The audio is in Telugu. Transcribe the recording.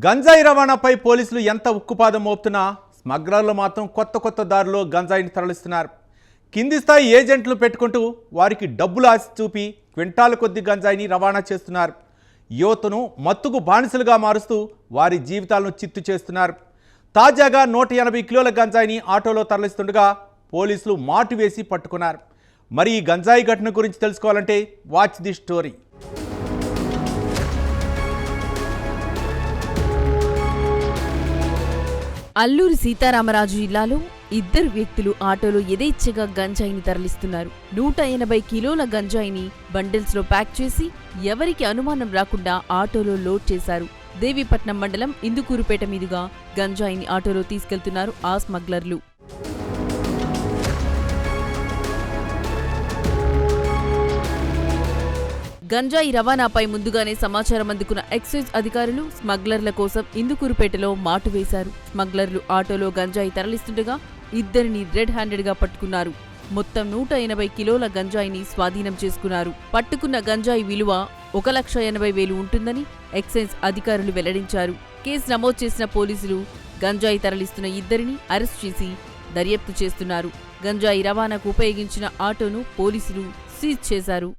గంజాయి రవాణాపై పోలీసులు ఎంత ఉక్కుపాదం మోపుతున్నా స్మగ్లర్లు మాత్రం కొత్త దారిలో గంజాయిని తరలిస్తున్నారు. కింది స్థాయి ఏజెంట్లు పెట్టుకుంటూ వారికి డబ్బులు ఆశ చూపి క్వింటాల కొద్ది గంజాయిని రవాణా చేస్తున్నారు. యువతను మత్తుకు బానిసలుగా మారుస్తూ వారి జీవితాలను చిత్తు చేస్తున్నారు. తాజాగా 180 కిలోల గంజాయిని ఆటోలో తరలిస్తుండగా పోలీసులు మాటు వేసి పట్టుకున్నారు. మరి ఈ గంజాయి ఘటన గురించి తెలుసుకోవాలంటే watch the story. Alluri Sitaramaraju జిల్లాలో ఇద్దరు వ్యక్తులు ఆటోలో యథేచ్ఛగా గంజాయిని తరలిస్తున్నారు. 180 కిలోల గంజాయిని బండిల్స్ లో ప్యాక్ చేసి ఎవరికి అనుమానం రాకుండా ఆటోలో లోడ్ చేశారు. దేవీపట్నం మండలం ఇందుకూరుపేట మీదుగా గంజాయిని ఆటోలో తీసుకెళ్తున్నారు ఆ స్మగ్లర్లు. గంజాయి రవాణాపై ముందుగానే సమాచారం అందుకున్న ఎక్సైజ్ అధికారులు స్మగ్లర్ల కోసం ఇందుకూరుపేటలో మాటు వేశారు. స్మగ్లర్లు ఆటోలో గంజాయి తరలిస్తుండగా ఇద్దరిని రెడ్ హ్యాండెడ్ గా పట్టుకున్నారు. మొత్తం 180 కిలోల గంజాయిని స్వాధీనం చేసుకున్నారు. పట్టుకున్న గంజాయి విలువ 1,80,000 ఉంటుందని ఎక్సైజ్ అధికారులు వెల్లడించారు. కేసు నమోదు చేసిన పోలీసులు గంజాయి తరలిస్తున్న ఇద్దరిని అరెస్ట్ చేసి దర్యాప్తు చేస్తున్నారు. గంజాయి రవాణాకు ఉపయోగించిన ఆటోను పోలీసులు సీజ్ చేశారు.